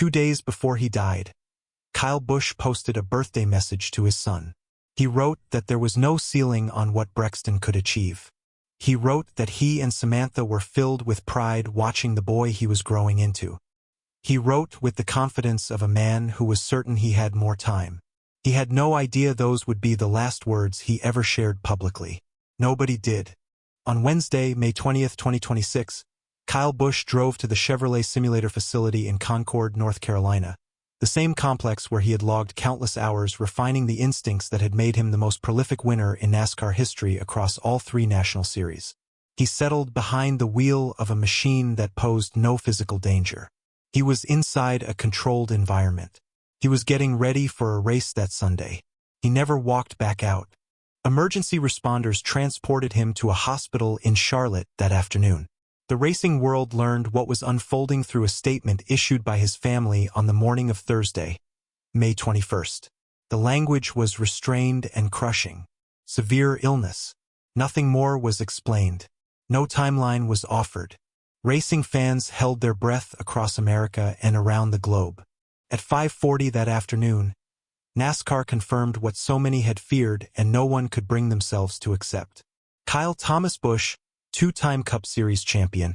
2 days before he died, Kyle Busch posted a birthday message to his son. He wrote that there was no ceiling on what Brexton could achieve. He wrote that he and Samantha were filled with pride watching the boy he was growing into. He wrote with the confidence of a man who was certain he had more time. He had no idea those would be the last words he ever shared publicly. Nobody did. On Wednesday, May 20th, 2026, Kyle Busch drove to the Chevrolet Simulator facility in Concord, North Carolina, the same complex where he had logged countless hours refining the instincts that had made him the most prolific winner in NASCAR history across all 3 national series. He settled behind the wheel of a machine that posed no physical danger. He was inside a controlled environment. He was getting ready for a race that Sunday. He never walked back out. Emergency responders transported him to a hospital in Charlotte that afternoon. The racing world learned what was unfolding through a statement issued by his family on the morning of Thursday, May 21st. The language was restrained and crushing. Severe illness. Nothing more was explained. No timeline was offered. Racing fans held their breath across America and around the globe. At 5:40 that afternoon, NASCAR confirmed what so many had feared and no one could bring themselves to accept. Kyle Thomas Busch, 2-time Cup Series champion,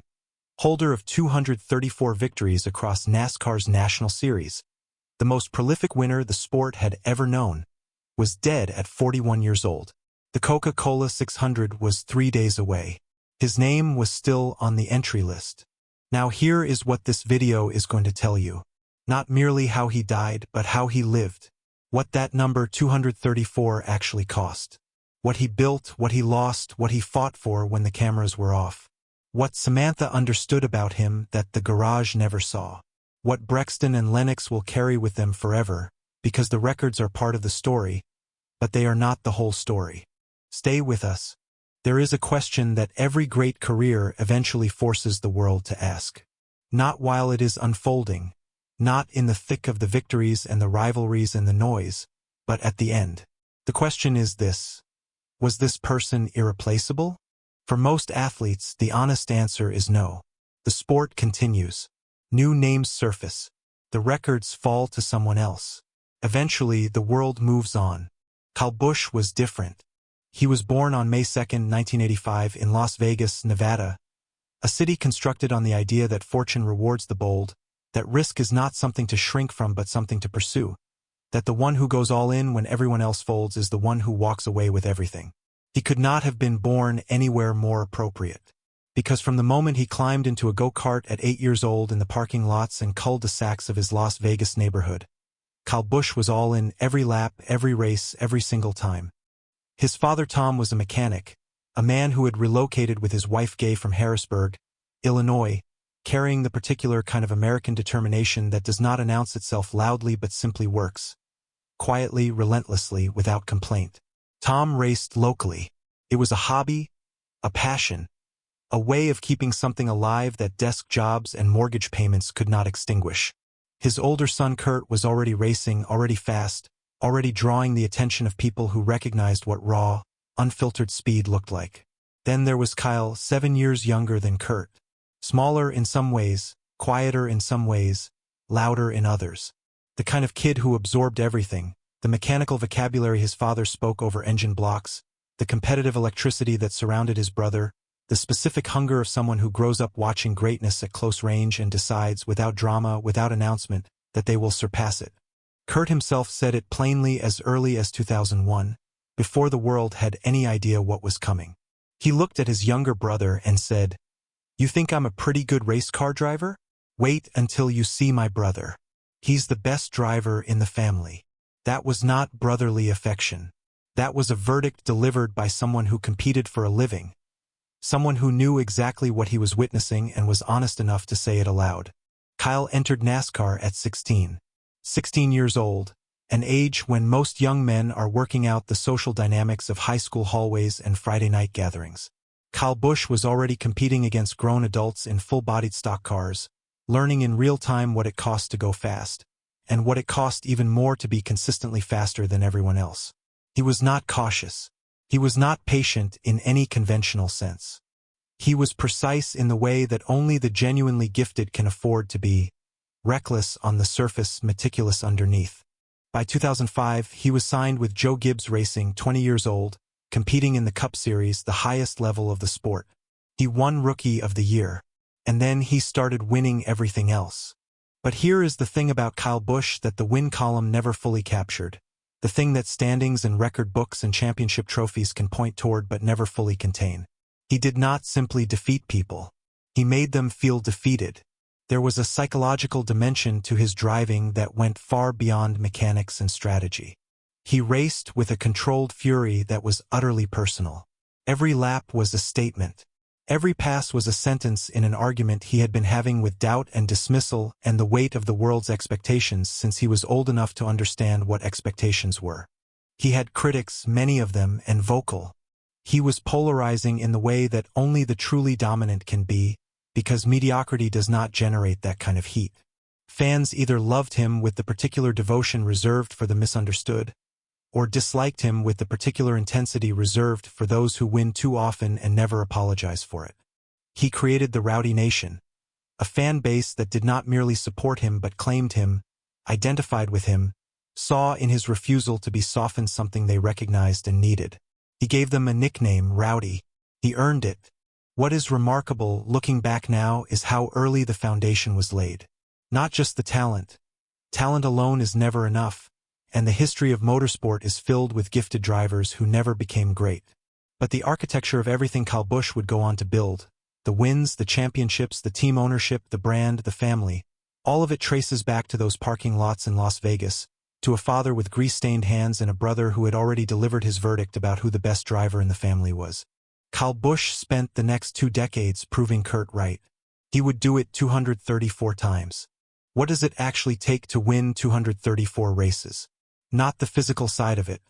holder of 234 victories across NASCAR's National Series, the most prolific winner the sport had ever known, was dead at 41 years old. The Coca-Cola 600 was 3 days away. His name was still on the entry list. Now here is what this video is going to tell you. Not merely how he died, but how he lived. What that number 234 actually cost. What he built, what he lost, what he fought for when the cameras were off. What Samantha understood about him that the garage never saw. What Brexton and Lennox will carry with them forever, because the records are part of the story, but they are not the whole story. Stay with us. There is a question that every great career eventually forces the world to ask. Not while it is unfolding, not in the thick of the victories and the rivalries and the noise, but at the end. The question is this: was this person irreplaceable? For most athletes, the honest answer is no. The sport continues. New names surface. The records fall to someone else. Eventually, the world moves on. Kyle Busch was different. He was born on May 2, 1985 in Las Vegas, Nevada, a city constructed on the idea that fortune rewards the bold, that risk is not something to shrink from but something to pursue, that the one who goes all in when everyone else folds is the one who walks away with everything. He could not have been born anywhere more appropriate, because from the moment he climbed into a go-kart at 8 years old in the parking lots and cul-de-sacs of his Las Vegas neighborhood, Kyle Busch was all in every lap, every race, every single time. His father Tom was a mechanic, a man who had relocated with his wife Gay from Harrisburg, Illinois, carrying the particular kind of American determination that does not announce itself loudly but simply works, quietly, relentlessly, without complaint. Tom raced locally. It was a hobby, a passion, a way of keeping something alive that desk jobs and mortgage payments could not extinguish. His older son Kurt was already racing, already fast, already drawing the attention of people who recognized what raw, unfiltered speed looked like. Then there was Kyle, 7 years younger than Kurt. Smaller in some ways, quieter in some ways, louder in others. The kind of kid who absorbed everything, the mechanical vocabulary his father spoke over engine blocks, the competitive electricity that surrounded his brother, the specific hunger of someone who grows up watching greatness at close range and decides, without drama, without announcement, that they will surpass it. Kurt himself said it plainly as early as 2001, before the world had any idea what was coming. He looked at his younger brother and said, "You think I'm a pretty good race car driver? Wait until you see my brother. He's the best driver in the family." That was not brotherly affection. That was a verdict delivered by someone who competed for a living, someone who knew exactly what he was witnessing and was honest enough to say it aloud. Kyle entered NASCAR at 16 years old, an age when most young men are working out the social dynamics of high school hallways and Friday night gatherings. Kyle Busch was already competing against grown adults in full-bodied stock cars, learning in real time what it cost to go fast, and what it cost even more to be consistently faster than everyone else. He was not cautious. He was not patient in any conventional sense. He was precise in the way that only the genuinely gifted can afford to be, reckless on the surface, meticulous underneath. By 2005, he was signed with Joe Gibbs Racing, 20 years old, competing in the Cup Series, the highest level of the sport. He won Rookie of the Year. And then he started winning everything else. But here is the thing about Kyle Busch that the win column never fully captured. The thing that standings and record books and championship trophies can point toward but never fully contain. He did not simply defeat people. He made them feel defeated. There was a psychological dimension to his driving that went far beyond mechanics and strategy. He raced with a controlled fury that was utterly personal. Every lap was a statement. Every pass was a sentence in an argument he had been having with doubt and dismissal and the weight of the world's expectations since he was old enough to understand what expectations were. He had critics, many of them, and vocal. He was polarizing in the way that only the truly dominant can be, because mediocrity does not generate that kind of heat. Fans either loved him with the particular devotion reserved for the misunderstood, or disliked him with the particular intensity reserved for those who win too often and never apologize for it. He created the Rowdy Nation, a fan base that did not merely support him but claimed him, identified with him, saw in his refusal to be softened something they recognized and needed. He gave them a nickname, Rowdy. He earned it. What is remarkable, looking back now, is how early the foundation was laid. Not just the talent. Talent alone is never enough, and the history of motorsport is filled with gifted drivers who never became great. But the architecture of everything Kyle Busch would go on to build, the wins, the championships, the team ownership, the brand, the family, all of it traces back to those parking lots in Las Vegas, to a father with grease-stained hands and a brother who had already delivered his verdict about who the best driver in the family was. Kyle Busch spent the next 2 decades proving Kurt right. He would do it 234 times. What does it actually take to win 234 races? Not the physical side of it.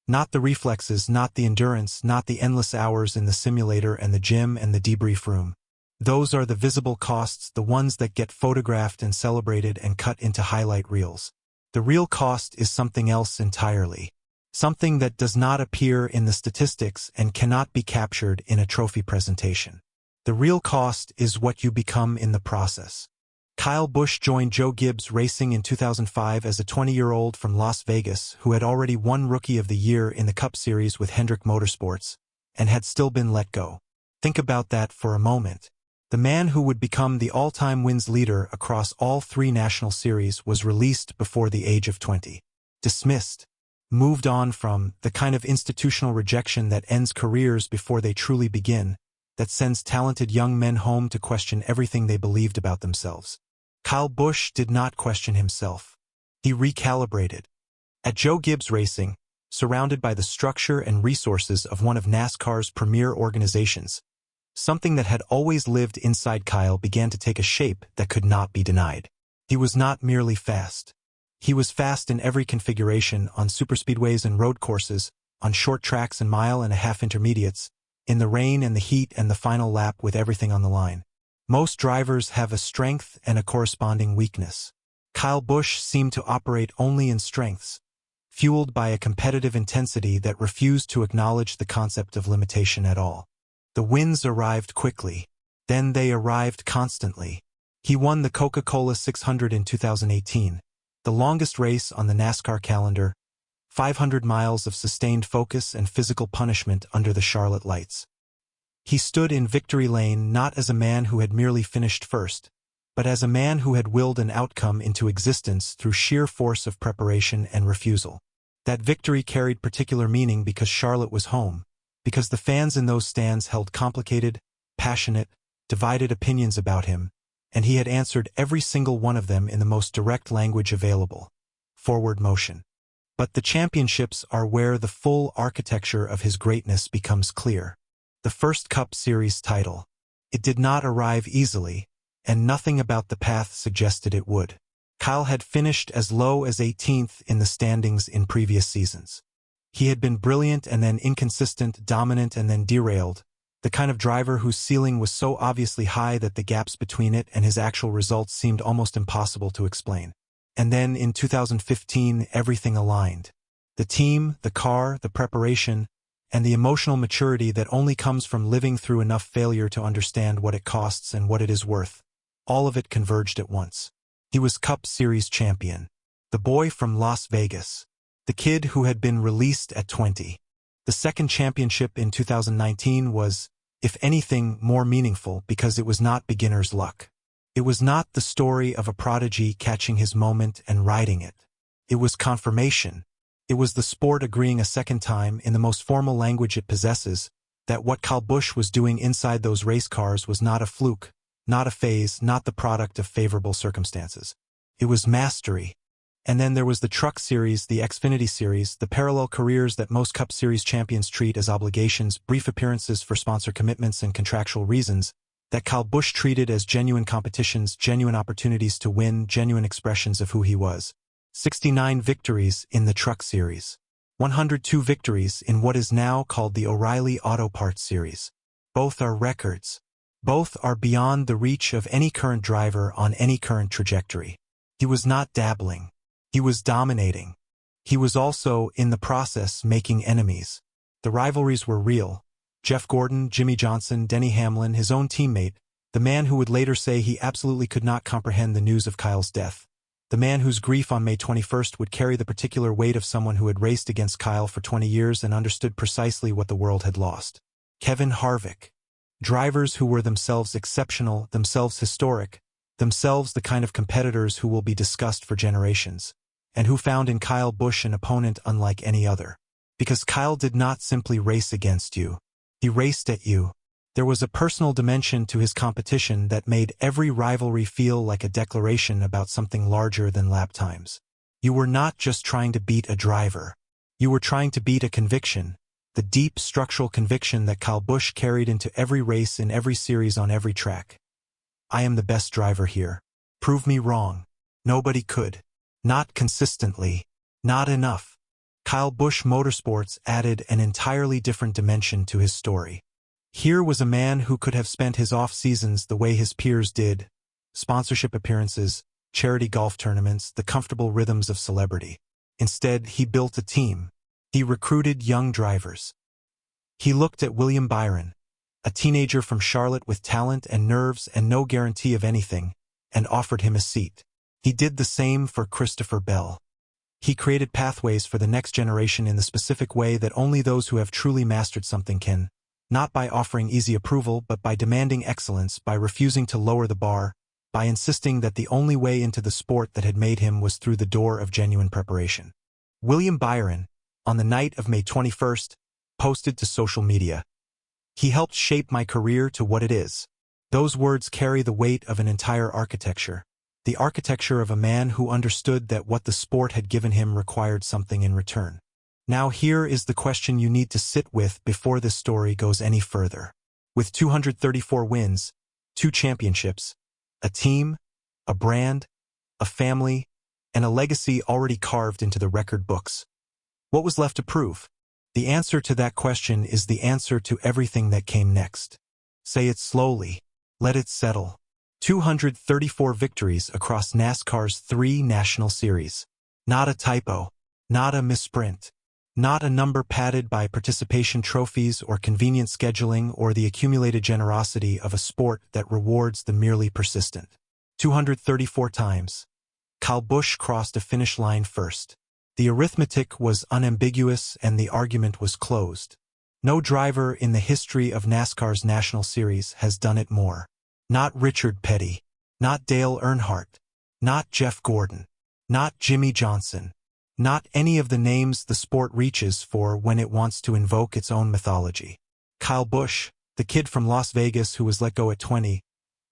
Not the reflexes, not the endurance, not the endless hours in the simulator and the gym and the debrief room. Those are the visible costs, the ones that get photographed and celebrated and cut into highlight reels. The real cost is something else entirely. Something that does not appear in the statistics and cannot be captured in a trophy presentation. The real cost is what you become in the process. Kyle Busch joined Joe Gibbs Racing in 2005 as a 20-year-old from Las Vegas who had already won Rookie of the Year in the Cup Series with Hendrick Motorsports and had still been let go. Think about that for a moment. The man who would become the all-time wins leader across all 3 national series was released before the age of 20. Dismissed. Moved on from, the kind of institutional rejection that ends careers before they truly begin, that sends talented young men home to question everything they believed about themselves. Kyle Busch did not question himself. He recalibrated. At Joe Gibbs Racing, surrounded by the structure and resources of one of NASCAR's premier organizations, something that had always lived inside Kyle began to take a shape that could not be denied. He was not merely fast. He was fast in every configuration, on superspeedways and road courses, on short tracks and mile-and-a-half intermediates, in the rain and the heat and the final lap with everything on the line. Most drivers have a strength and a corresponding weakness. Kyle Busch seemed to operate only in strengths, fueled by a competitive intensity that refused to acknowledge the concept of limitation at all. The wins arrived quickly. Then they arrived constantly. He won the Coca-Cola 600 in 2018, the longest race on the NASCAR calendar, 500 miles of sustained focus and physical punishment under the Charlotte lights. He stood in victory lane not as a man who had merely finished first, but as a man who had willed an outcome into existence through sheer force of preparation and refusal. That victory carried particular meaning because Charlotte was home, because the fans in those stands held complicated, passionate, divided opinions about him, and he had answered every single one of them in the most direct language available: forward motion. But the championships are where the full architecture of his greatness becomes clear. The first Cup Series title. It did not arrive easily, and nothing about the path suggested it would. Kyle had finished as low as 18th in the standings in previous seasons. He had been brilliant and then inconsistent, dominant and then derailed, the kind of driver whose ceiling was so obviously high that the gaps between it and his actual results seemed almost impossible to explain. And then in 2015, everything aligned. The team, the car, the preparation, and the emotional maturity that only comes from living through enough failure to understand what it costs and what it is worth. All of it converged at once. He was Cup Series champion. The boy from Las Vegas. The kid who had been released at 20. The second championship in 2019 was, if anything, more meaningful because it was not beginner's luck. It was not the story of a prodigy catching his moment and riding it. It was confirmation. It was the sport agreeing a second time, in the most formal language it possesses, that what Kyle Busch was doing inside those race cars was not a fluke, not a phase, not the product of favorable circumstances. It was mastery. And then there was the Truck Series, the Xfinity Series, the parallel careers that most Cup Series champions treat as obligations, brief appearances for sponsor commitments and contractual reasons, that Kyle Busch treated as genuine competitions, genuine opportunities to win, genuine expressions of who he was. 69 victories in the Truck Series. 102 victories in what is now called the O'Reilly Auto Parts Series. Both are records. Both are beyond the reach of any current driver on any current trajectory. He was not dabbling. He was dominating. He was also, in the process, making enemies. The rivalries were real. Jeff Gordon, Jimmy Johnson, Denny Hamlin, his own teammate, the man who would later say he absolutely could not comprehend the news of Kyle's death. The man whose grief on May 21st would carry the particular weight of someone who had raced against Kyle for 20 years and understood precisely what the world had lost. Kevin Harvick. Drivers who were themselves exceptional, themselves historic, themselves the kind of competitors who will be discussed for generations, and who found in Kyle Busch an opponent unlike any other. Because Kyle did not simply race against you. He raced at you. There was a personal dimension to his competition that made every rivalry feel like a declaration about something larger than lap times. You were not just trying to beat a driver. You were trying to beat a conviction, the deep structural conviction that Kyle Busch carried into every race in every series on every track. I am the best driver here. Prove me wrong. Nobody could. Not consistently. Not enough. Kyle Busch Motorsports added an entirely different dimension to his story. Here was a man who could have spent his off-seasons the way his peers did, sponsorship appearances, charity golf tournaments, the comfortable rhythms of celebrity. Instead, he built a team. He recruited young drivers. He looked at William Byron, a teenager from Charlotte with talent and nerves and no guarantee of anything, and offered him a seat. He did the same for Christopher Bell. He created pathways for the next generation in the specific way that only those who have truly mastered something can, not by offering easy approval but by demanding excellence, by refusing to lower the bar, by insisting that the only way into the sport that had made him was through the door of genuine preparation. William Byron, on the night of May 21st, posted to social media, "He helped shape my career to what it is." Those words carry the weight of an entire architecture. The architecture of a man who understood that what the sport had given him required something in return. Now here is the question you need to sit with before this story goes any further. With 234 wins, 2 championships, a team, a brand, a family, and a legacy already carved into the record books, what was left to prove? The answer to that question is the answer to everything that came next. Say it slowly. Let it settle. 234 victories across NASCAR's 3 national series. Not a typo. Not a misprint. Not a number padded by participation trophies or convenient scheduling or the accumulated generosity of a sport that rewards the merely persistent. 234 times. Kyle Busch crossed a finish line first. The arithmetic was unambiguous and the argument was closed. No driver in the history of NASCAR's national series has done it more. Not Richard Petty, not Dale Earnhardt, not Jeff Gordon, not Jimmy Johnson, not any of the names the sport reaches for when it wants to invoke its own mythology. Kyle Busch, the kid from Las Vegas who was let go at 20,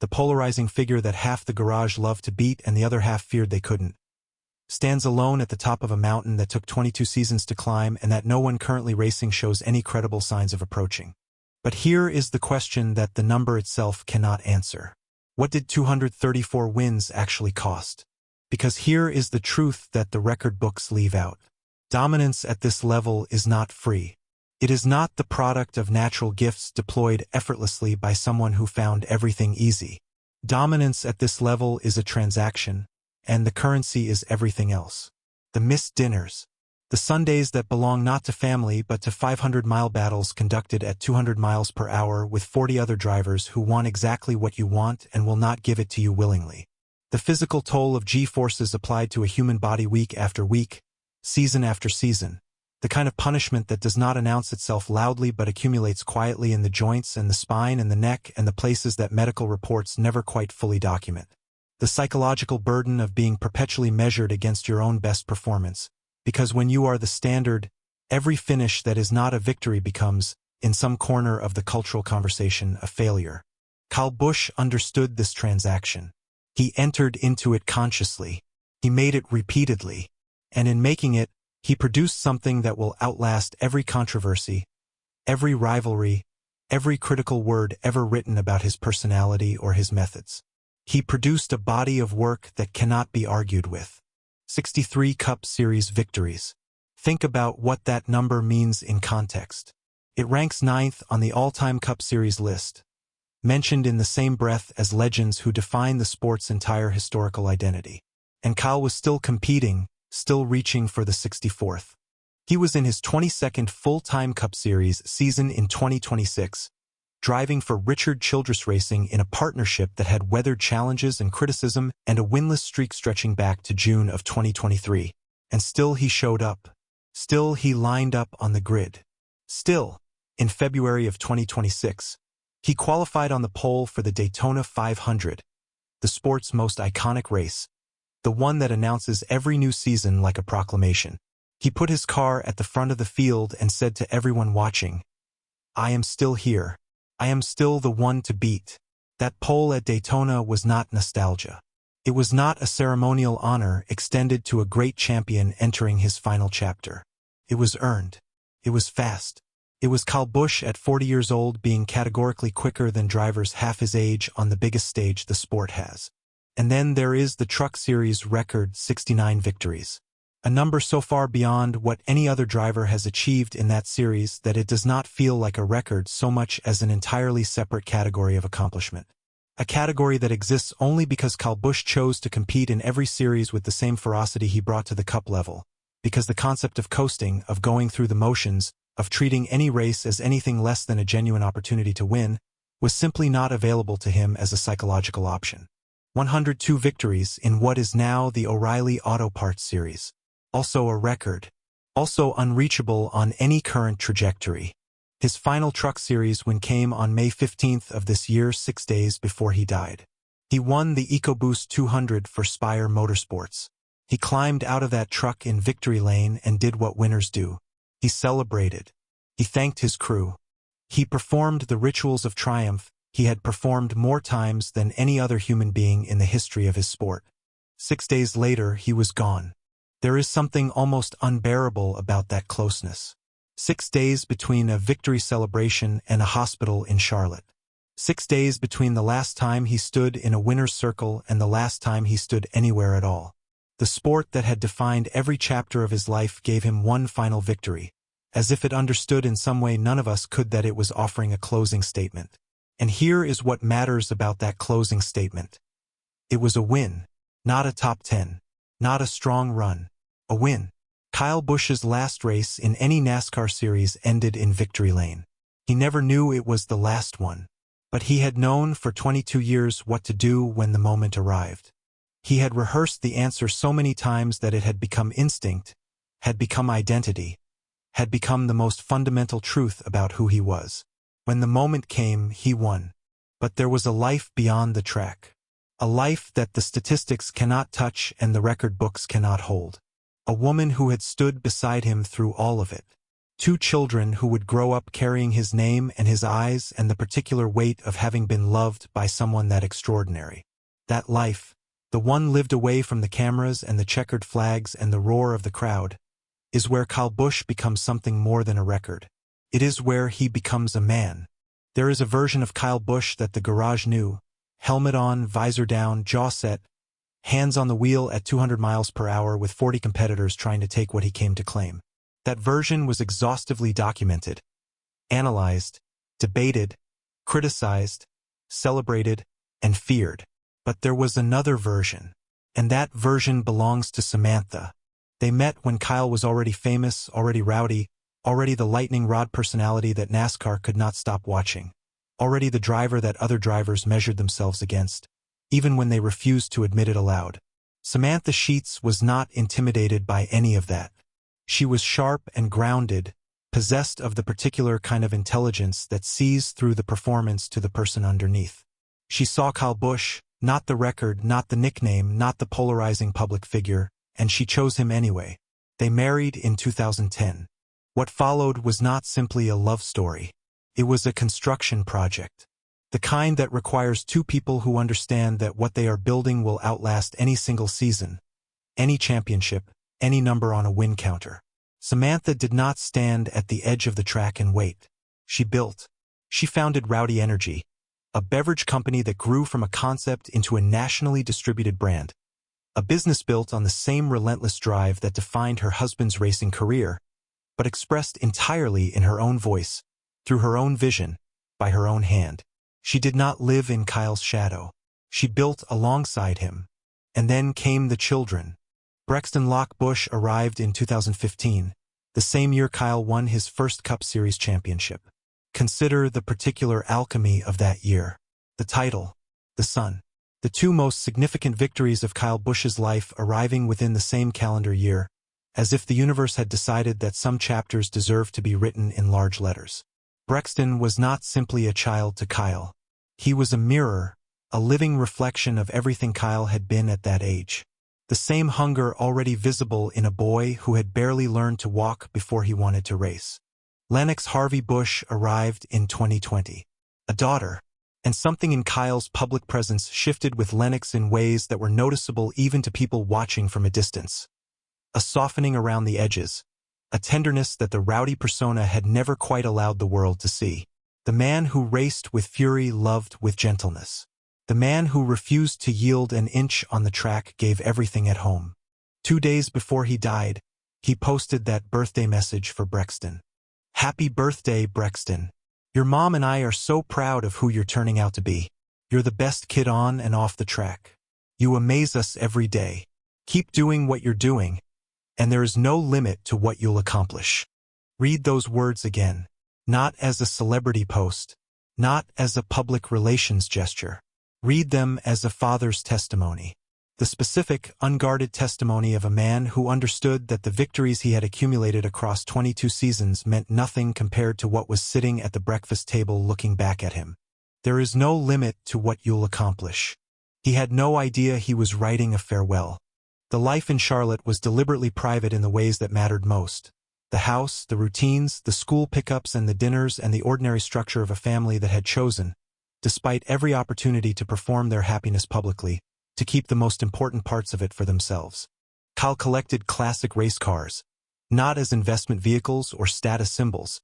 the polarizing figure that half the garage loved to beat and the other half feared they couldn't, stands alone at the top of a mountain that took 22 seasons to climb and that no one currently racing shows any credible signs of approaching. But here is the question that the number itself cannot answer. What did 234 wins actually cost? Because here is the truth that the record books leave out. Dominance at this level is not free. It is not the product of natural gifts deployed effortlessly by someone who found everything easy. Dominance at this level is a transaction, and the currency is everything else. The missed dinners. The Sundays that belong not to family but to 500-mile battles conducted at 200 miles per hour with 40 other drivers who want exactly what you want and will not give it to you willingly. The physical toll of G-forces applied to a human body week after week, season after season. The kind of punishment that does not announce itself loudly but accumulates quietly in the joints and the spine and the neck and the places that medical reports never quite fully document. The psychological burden of being perpetually measured against your own best performance. Because when you are the standard, every finish that is not a victory becomes, in some corner of the cultural conversation, a failure. Kyle Busch understood this transaction. He entered into it consciously. He made it repeatedly. And in making it, he produced something that will outlast every controversy, every rivalry, every critical word ever written about his personality or his methods. He produced a body of work that cannot be argued with. 63 Cup Series victories. Think about what that number means in context. It ranks 9th on the all-time Cup Series list, mentioned in the same breath as legends who define the sport's entire historical identity. And Kyle was still competing, still reaching for the 64th. He was in his 22nd full-time Cup Series season in 2026, driving for Richard Childress Racing in a partnership that had weathered challenges and criticism and a winless streak stretching back to June of 2023. And still he showed up. Still he lined up on the grid. Still, in February of 2026, he qualified on the pole for the Daytona 500, the sport's most iconic race, the one that announces every new season like a proclamation. He put his car at the front of the field and said to everyone watching, "I am still here. I am still the one to beat." That pole at Daytona was not nostalgia. It was not a ceremonial honor extended to a great champion entering his final chapter. It was earned. It was fast. It was Kyle Busch at 40 years old being categorically quicker than drivers half his age on the biggest stage the sport has. And then there is the Truck Series record 69 victories. A number so far beyond what any other driver has achieved in that series that it does not feel like a record so much as an entirely separate category of accomplishment. A category that exists only because Kyle Busch chose to compete in every series with the same ferocity he brought to the cup level, because the concept of coasting, of going through the motions, of treating any race as anything less than a genuine opportunity to win, was simply not available to him as a psychological option. 102 victories in what is now the O'Reilly Auto Parts Series. Also a record. Also unreachable on any current trajectory. His final Truck Series win came on May 15th of this year, 6 days before he died. He won the EcoBoost 200 for Spire Motorsports. He climbed out of that truck in victory lane and did what winners do. He celebrated. He thanked his crew. He performed the rituals of triumph he had performed more times than any other human being in the history of his sport. 6 days later, he was gone. There is something almost unbearable about that closeness. 6 days between a victory celebration and a hospital in Charlotte. 6 days between the last time he stood in a winner's circle and the last time he stood anywhere at all. The sport that had defined every chapter of his life gave him one final victory, as if it understood in some way none of us could that it was offering a closing statement. And here is what matters about that closing statement. It was a win, not a top 10, not a strong run, a win. Kyle Busch's last race in any NASCAR series ended in victory lane. He never knew it was the last one, but he had known for 22 years what to do when the moment arrived. He had rehearsed the answer so many times that it had become instinct, had become identity, had become the most fundamental truth about who he was. When the moment came, he won. But there was a life beyond the track. A life that the statistics cannot touch and the record books cannot hold. A woman who had stood beside him through all of it. 2 children who would grow up carrying his name and his eyes and the particular weight of having been loved by someone that extraordinary. That life, the one lived away from the cameras and the checkered flags and the roar of the crowd, is where Kyle Busch becomes something more than a record. It is where he becomes a man. There is a version of Kyle Busch that the garage knew, helmet on, visor down, jaw set, hands on the wheel at 200 miles per hour with 40 competitors trying to take what he came to claim. That version was exhaustively documented, analyzed, debated, criticized, celebrated, and feared. But there was another version, and that version belongs to Samantha. They met when Kyle was already famous, already rowdy, already the lightning rod personality that NASCAR could not stop watching, already the driver that other drivers measured themselves against, even when they refused to admit it aloud. Samantha Sheets was not intimidated by any of that. She was sharp and grounded, possessed of the particular kind of intelligence that sees through the performance to the person underneath. She saw Kyle Busch, not the record, not the nickname, not the polarizing public figure, and she chose him anyway. They married in 2010. What followed was not simply a love story. It was a construction project. The kind that requires two people who understand that what they are building will outlast any single season, any championship, any number on a win counter. Samantha did not stand at the edge of the track and wait. She built. She founded Rowdy Energy, a beverage company that grew from a concept into a nationally distributed brand. A business built on the same relentless drive that defined her husband's racing career, but expressed entirely in her own voice, through her own vision, by her own hand. She did not live in Kyle's shadow. She built alongside him. And then came the children. Brexton Locke Busch arrived in 2015, the same year Kyle won his first Cup Series championship. Consider the particular alchemy of that year. The title, the son. The two most significant victories of Kyle Busch's life arriving within the same calendar year, as if the universe had decided that some chapters deserved to be written in large letters. Brexton was not simply a child to Kyle. He was a mirror, a living reflection of everything Kyle had been at that age. The same hunger already visible in a boy who had barely learned to walk before he wanted to race. Lennox Harvey Busch arrived in 2020. A daughter. And something in Kyle's public presence shifted with Lennox in ways that were noticeable even to people watching from a distance. A softening around the edges. A tenderness that the rowdy persona had never quite allowed the world to see. The man who raced with fury loved with gentleness. The man who refused to yield an inch on the track gave everything at home. 2 days before he died, he posted that birthday message for Brexton. "Happy birthday, Brexton. Your mom and I are so proud of who you're turning out to be. You're the best kid on and off the track. You amaze us every day. Keep doing what you're doing, and there is no limit to what you'll accomplish." Read those words again. Not as a celebrity post, not as a public relations gesture. Read them as a father's testimony. The specific, unguarded testimony of a man who understood that the victories he had accumulated across 22 seasons meant nothing compared to what was sitting at the breakfast table looking back at him. There is no limit to what you'll accomplish. He had no idea he was writing a farewell. The life in Charlotte was deliberately private in the ways that mattered most. The house, the routines, the school pickups and the dinners and the ordinary structure of a family that had chosen, despite every opportunity to perform their happiness publicly, to keep the most important parts of it for themselves. Kyle collected classic race cars, not as investment vehicles or status symbols,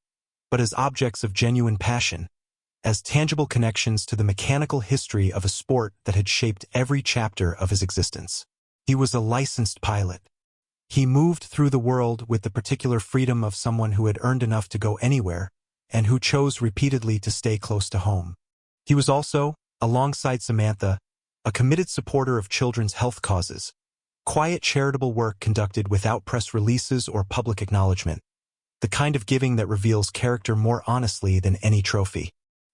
but as objects of genuine passion, as tangible connections to the mechanical history of a sport that had shaped every chapter of his existence. He was a licensed pilot. He moved through the world with the particular freedom of someone who had earned enough to go anywhere and who chose repeatedly to stay close to home. He was also, alongside Samantha, a committed supporter of children's health causes, quiet charitable work conducted without press releases or public acknowledgement, the kind of giving that reveals character more honestly than any trophy.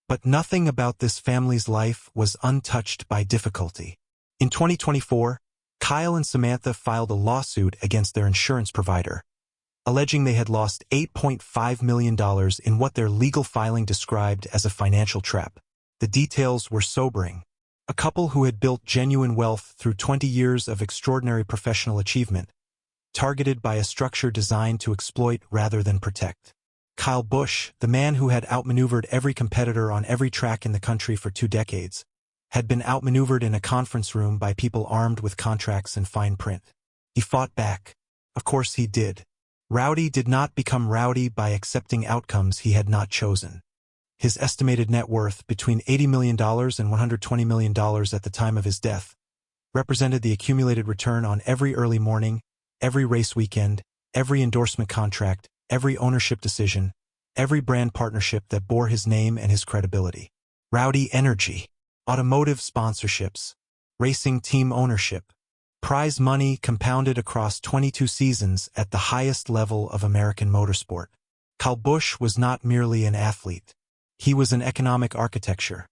But nothing about this family's life was untouched by difficulty. In 2024, Kyle and Samantha filed a lawsuit against their insurance provider, alleging they had lost $8.5 million in what their legal filing described as a financial trap. The details were sobering. A couple who had built genuine wealth through 20 years of extraordinary professional achievement, targeted by a structure designed to exploit rather than protect. Kyle Busch, the man who had outmaneuvered every competitor on every track in the country for 2 decades, had been outmaneuvered in a conference room by people armed with contracts and fine print. He fought back. Of course he did. Rowdy did not become rowdy by accepting outcomes he had not chosen. His estimated net worth, between $80 million and $120 million at the time of his death, represented the accumulated return on every early morning, every race weekend, every endorsement contract, every ownership decision, every brand partnership that bore his name and his credibility. Rowdy Energy, automotive sponsorships, racing team ownership, prize money compounded across 22 seasons at the highest level of American motorsport. Kyle Busch was not merely an athlete. He was an economic architecture,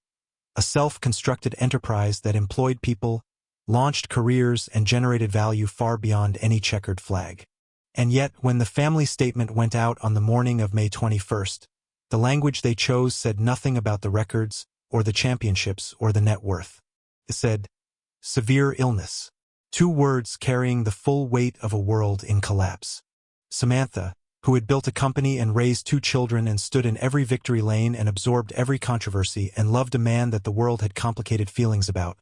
a a self-constructed enterprise that employed people, launched careers, and generated value far beyond any checkered flag. And yet, when the family statement went out on the morning of May 21st, the language they chose said nothing about the records, or the championships, or the net worth. It said, severe illness. 2 words carrying the full weight of a world in collapse. Samantha, who had built a company and raised 2 children and stood in every victory lane and absorbed every controversy and loved a man that the world had complicated feelings about.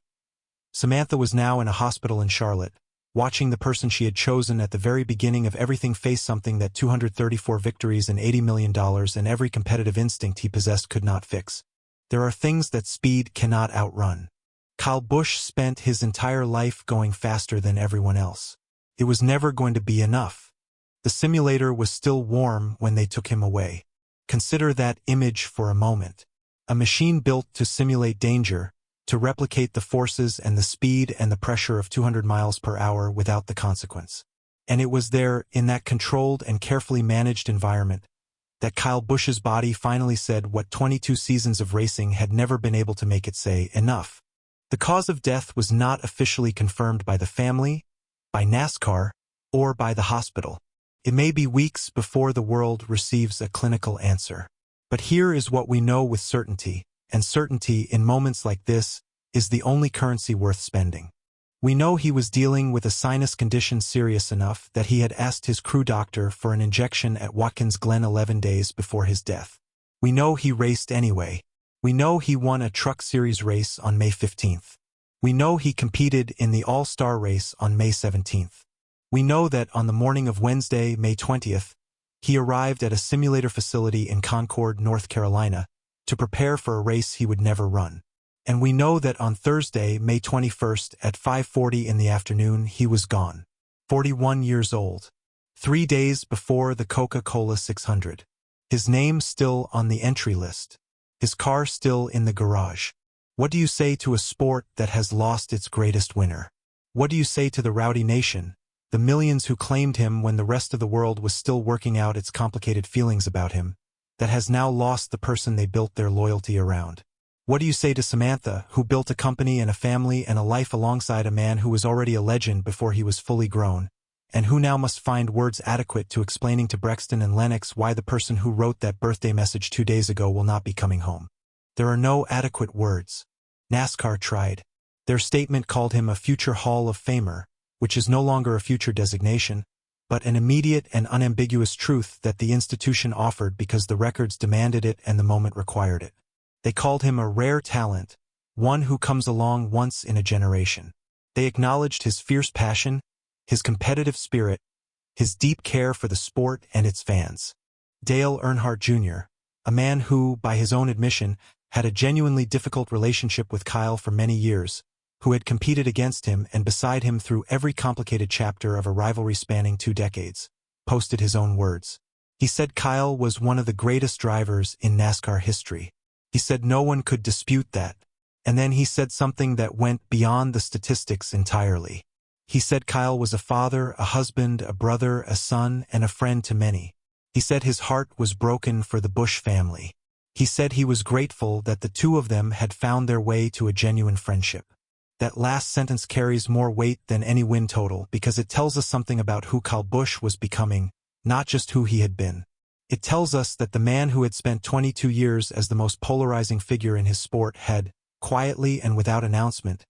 Samantha was now in a hospital in Charlotte, watching the person she had chosen at the very beginning of everything face something that 234 victories and $80 million and every competitive instinct he possessed could not fix. There are things that speed cannot outrun. Kyle Busch spent his entire life going faster than everyone else. It was never going to be enough. The simulator was still warm when they took him away. Consider that image for a moment. A machine built to simulate danger, to replicate the forces and the speed and the pressure of 200 miles per hour without the consequence. And it was there, in that controlled and carefully managed environment, that Kyle Busch's body finally said what 22 seasons of racing had never been able to make it say, enough. The cause of death was not officially confirmed by the family, by NASCAR, or by the hospital. It may be weeks before the world receives a clinical answer. But here is what we know with certainty, and certainty in moments like this is the only currency worth spending. We know he was dealing with a sinus condition serious enough that he had asked his crew doctor for an injection at Watkins Glen 11 days before his death. We know he raced anyway. We know he won a Truck Series race on May 15th. We know he competed in the All-Star race on May 17th. We know that on the morning of Wednesday, May 20th, he arrived at a simulator facility in Concord, North Carolina, to prepare for a race he would never run. And we know that on Thursday, May 21st at 5:40 in the afternoon, he was gone. 41 years old. 3 days before the Coca-Cola 600. His name still on the entry list. His car still in the garage. What do you say to a sport that has lost its greatest winner? What do you say to the rowdy nation, the millions who claimed him when the rest of the world was still working out its complicated feelings about him, that has now lost the person they built their loyalty around? What do you say to Samantha, who built a company and a family and a life alongside a man who was already a legend before he was fully grown, and who now must find words adequate to explaining to Brexton and Lennox why the person who wrote that birthday message 2 days ago will not be coming home? There are no adequate words. NASCAR tried. Their statement called him a future Hall of Famer, which is no longer a future designation, but an immediate and unambiguous truth that the institution offered because the records demanded it and the moment required it. They called him a rare talent, one who comes along once in a generation. They acknowledged his fierce passion, his competitive spirit, his deep care for the sport and its fans. Dale Earnhardt Jr., a man who, by his own admission, had a genuinely difficult relationship with Kyle for many years, who had competed against him and beside him through every complicated chapter of a rivalry spanning 2 decades, posted his own words. He said Kyle was one of the greatest drivers in NASCAR history. He said no one could dispute that. And then he said something that went beyond the statistics entirely. He said Kyle was a father, a husband, a brother, a son, and a friend to many. He said his heart was broken for the Busch family. He said he was grateful that the 2 of them had found their way to a genuine friendship. That last sentence carries more weight than any win total because it tells us something about who Kyle Busch was becoming, not just who he had been. It tells us that the man who had spent 22 years as the most polarizing figure in his sport had, quietly and without announcement,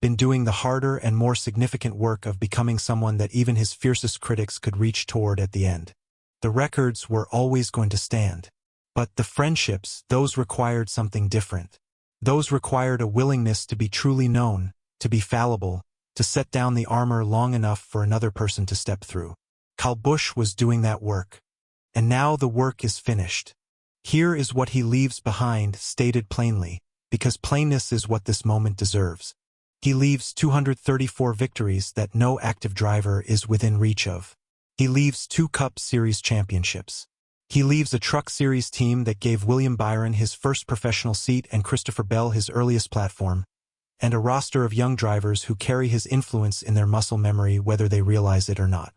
been doing the harder and more significant work of becoming someone that even his fiercest critics could reach toward at the end. The records were always going to stand. But the friendships, those required something different. Those required a willingness to be truly known, to be fallible, to set down the armor long enough for another person to step through. Kyle Busch was doing that work. And now the work is finished. Here is what he leaves behind, stated plainly, because plainness is what this moment deserves. He leaves 234 victories that no active driver is within reach of. He leaves 2 Cup Series championships. He leaves a Truck Series team that gave William Byron his first professional seat and Christopher Bell his earliest platform, and a roster of young drivers who carry his influence in their muscle memory whether they realize it or not.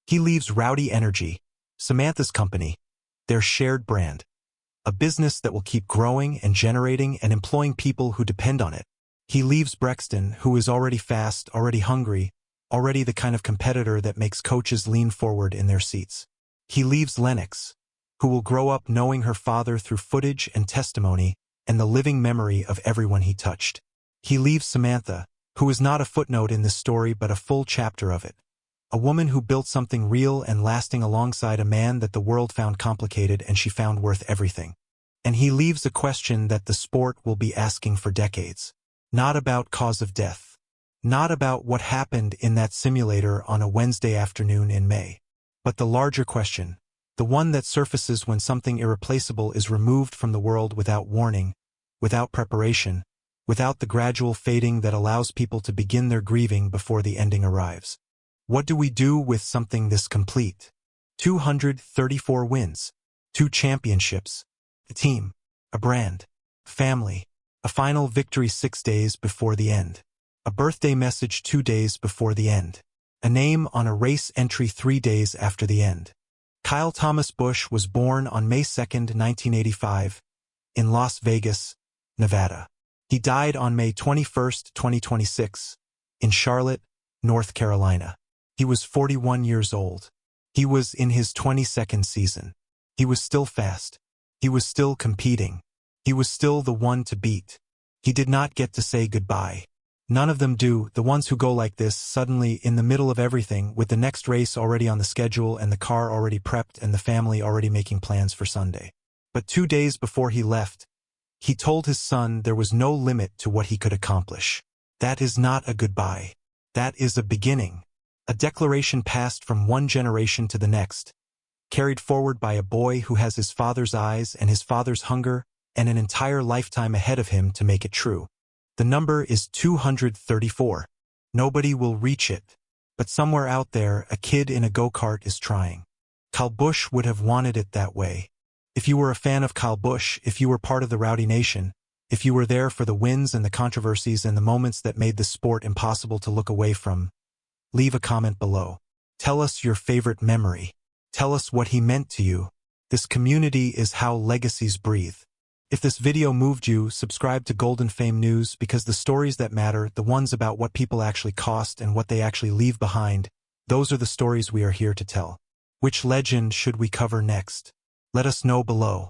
He leaves rowdy energy, Samantha's company, their shared brand. A business that will keep growing and generating and employing people who depend on it. He leaves Brexton, who is already fast, already hungry, already the kind of competitor that makes coaches lean forward in their seats. He leaves Lennox, who will grow up knowing her father through footage and testimony and the living memory of everyone he touched. He leaves Samantha, who is not a footnote in this story but a full chapter of it. A woman who built something real and lasting alongside a man that the world found complicated and she found worth everything. And he leaves a question that the sport will be asking for decades. Not about cause of death. Not about what happened in that simulator on a Wednesday afternoon in May. But the larger question, the one that surfaces when something irreplaceable is removed from the world without warning, without preparation, without the gradual fading that allows people to begin their grieving before the ending arrives. What do we do with something this complete? 234 wins, 2 championships, a team, a brand, family, a final victory 6 days before the end, a birthday message 2 days before the end, a name on a race entry 3 days after the end. Kyle Thomas Busch was born on May 2, 1985, in Las Vegas, Nevada. He died on May 21, 2026, in Charlotte, North Carolina. He was 41 years old. He was in his 22nd season. He was still fast. He was still competing. He was still the one to beat. He did not get to say goodbye. None of them do, the ones who go like this, suddenly in the middle of everything, with the next race already on the schedule and the car already prepped and the family already making plans for Sunday. But 2 days before he left, he told his son there was no limit to what he could accomplish. That is not a goodbye. That is a beginning. A declaration passed from one generation to the next, carried forward by a boy who has his father's eyes and his father's hunger and an entire lifetime ahead of him to make it true. The number is 234. Nobody will reach it, but somewhere out there a kid in a go-kart is trying. Kyle Busch would have wanted it that way. If you were a fan of Kyle Busch, if you were part of the Rowdy Nation, if you were there for the wins and the controversies and the moments that made the sport impossible to look away from, leave a comment below. Tell us your favorite memory. Tell us what he meant to you. This community is how legacies breathe. If this video moved you, subscribe to Golden Fame News, because the stories that matter, the ones about what people actually cost and what they actually leave behind, those are the stories we are here to tell. Which legend should we cover next? Let us know below.